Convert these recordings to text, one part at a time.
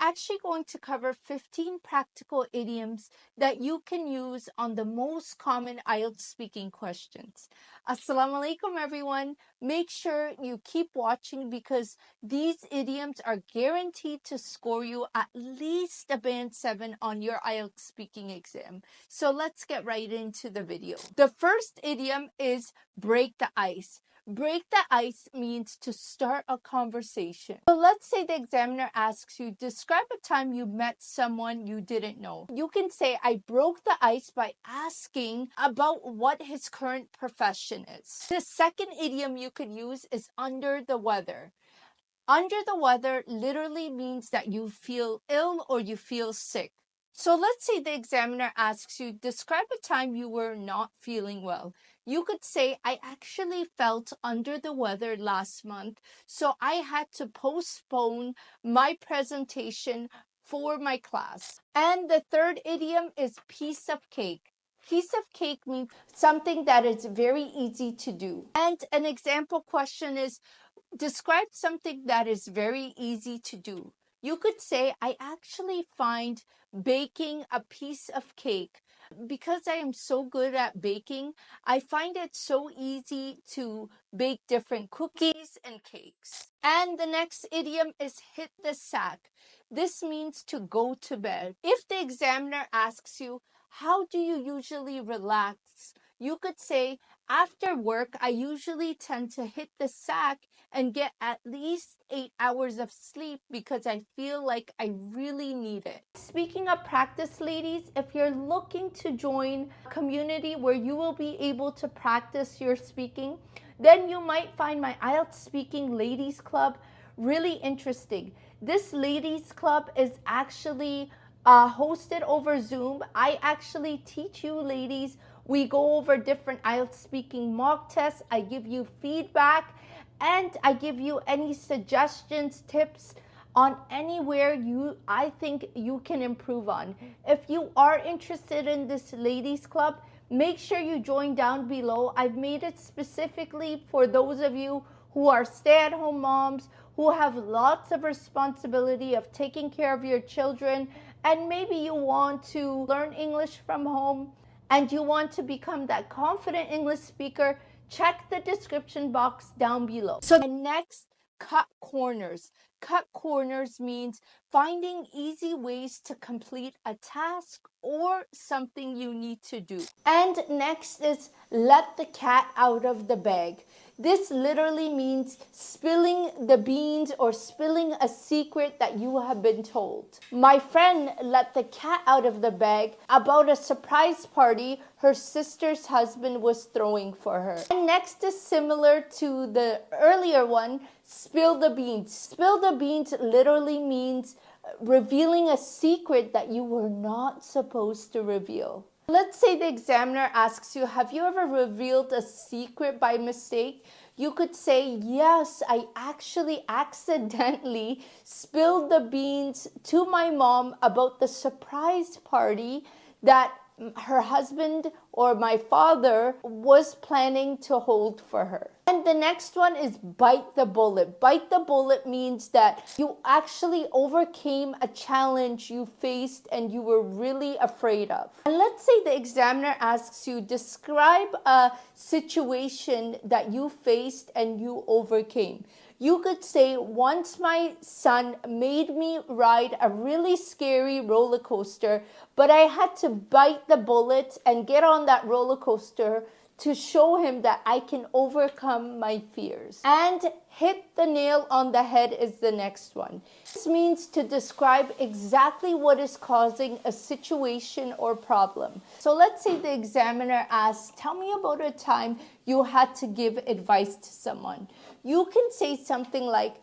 actually going to cover 15 practical idioms that you can use on the most common IELTS speaking questions. Assalamu alaikum, everyone. Make sure you keep watching because these idioms are guaranteed to score you at least a band 7 on your IELTS speaking exam. So let's get right into the video. The first idiom is break the ice. Break the ice means to start a conversation. So let's say the examiner asks you, describe a time you met someone you didn't know. You can say, I broke the ice by asking about what his current profession is. The second idiom you could use is under the weather. Under the weather literally means that you feel ill or you feel sick. So let's say the examiner asks you, describe a time you were not feeling well. You could say, I actually felt under the weather last month, so I had to postpone my presentation for my class. And the third idiom is piece of cake. Piece of cake means something that is very easy to do. And an example question is, describe something that is very easy to do. You could say, I actually find baking a piece of cake. Because I am so good at baking, I find it so easy to bake different cookies and cakes. And the next idiom is hit the sack. This means to go to bed. If the examiner asks you, how do you usually relax? You could say, after work, I usually tend to hit the sack and get at least 8 hours of sleep because I feel like I really need it. Speaking of practice, ladies, if you're looking to join a community where you will be able to practice your speaking, then you might find my IELTS Speaking Ladies Club really interesting. This ladies club is actually hosted over Zoom. I actually teach you ladies. We go over different IELTS speaking mock tests. I give you feedback and I give you any suggestions, tips on anywhere I think you can improve on. If you are interested in this ladies club, make sure you join down below. I've made it specifically for those of you who are stay-at-home moms, who have lots of responsibility of taking care of your children, and maybe you want to learn English from home and you want to become that confident English speaker. Check the description box down below. So next, cut corners. Cut corners means finding easy ways to complete a task or something you need to do. And next is let the cat out of the bag. This literally means spilling the beans or spilling a secret that you have been told. My friend let the cat out of the bag about a surprise party her sister's husband was throwing for her. And next is similar to the earlier one, spill the beans. Spill the beans literally means revealing a secret that you were not supposed to reveal. Let's say the examiner asks you, have you ever revealed a secret by mistake? You could say, yes, I actually accidentally spilled the beans to my mom about the surprise party that her husband or my father was planning to hold for her. And the next one is bite the bullet. Bite the bullet means that you actually overcame a challenge you faced and you were really afraid of. And let's say the examiner asks you, describe a situation that you faced and you overcame. You could say, once my son made me ride a really scary roller coaster, but I had to bite the bullet and get on that roller coaster to show him that I can overcome my fears. And hit the nail on the head is the next one. This means to describe exactly what is causing a situation or problem. So let's say the examiner asks, tell me about a time you had to give advice to someone. You can say something like,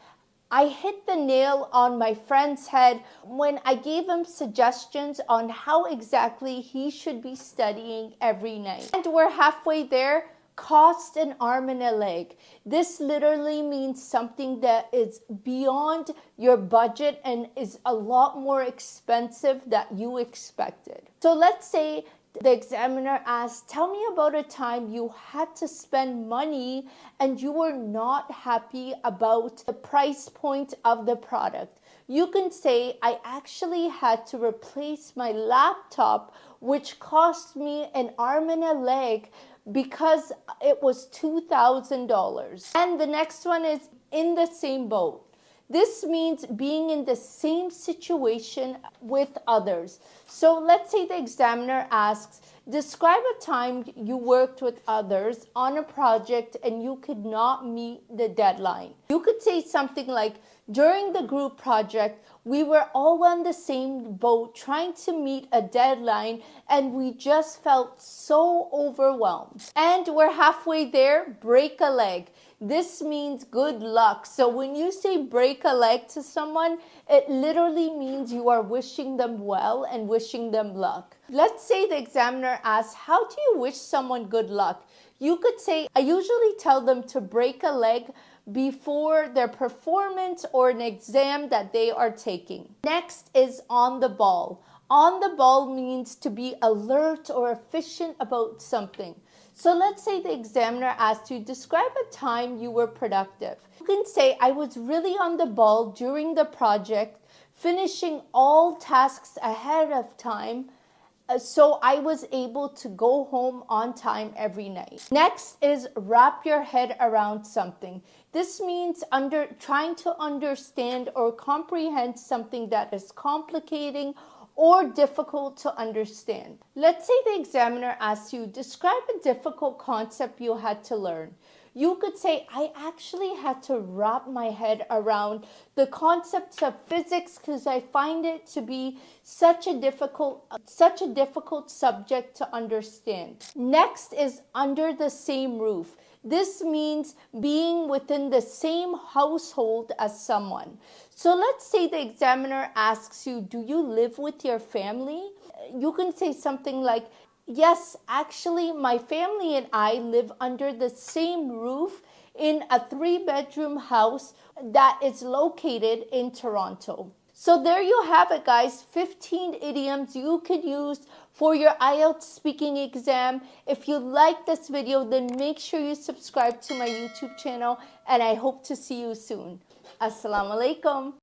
I hit the nail on my friend's head when I gave him suggestions on how exactly he should be studying every night. And we're halfway there. Cost an arm and a leg. This literally means something that is beyond your budget and is a lot more expensive than you expected. So let's say the examiner asks, tell me about a time you had to spend money and you were not happy about the price point of the product. you can say, I actually had to replace my laptop, which cost me an arm and a leg because it was $2,000. And the next one is in the same boat. This means being in the same situation with others. So let's say the examiner asks, describe a time you worked with others on a project and you could not meet the deadline. You could say something like, during the group project, we were all on the same boat trying to meet a deadline and we just felt so overwhelmed. And we're halfway there, break a leg. This means good luck. So when you say break a leg to someone, it literally means you are wishing them well and wishing them luck. Let's say the examiner asks, how do you wish someone good luck? You could say, I usually tell them to break a leg before their performance or an exam that they are taking. Next is on the ball. On the ball means to be alert or efficient about something. So let's say the examiner asks you, describe a time you were productive. You can say, I was really on the ball during the project, finishing all tasks ahead of time, so I was able to go home on time every night. Next is wrap your head around something. This means trying to understand or comprehend something that is complicating or difficult to understand. Let's say the examiner asks you, describe a difficult concept you had to learn. You could say, I actually had to wrap my head around the concepts of physics because I find it to be such a difficult subject to understand. Next is under the same roof. This means being within the same household as someone. So let's say the examiner asks you, do you live with your family? You can say something like, yes, actually, my family and I live under the same roof in a 3-bedroom house that is located in Toronto. So there you have it, guys. 15 idioms you could use for your IELTS speaking exam. If you like this video, then make sure you subscribe to my YouTube channel, and I hope to see you soon. Assalamu alaikum.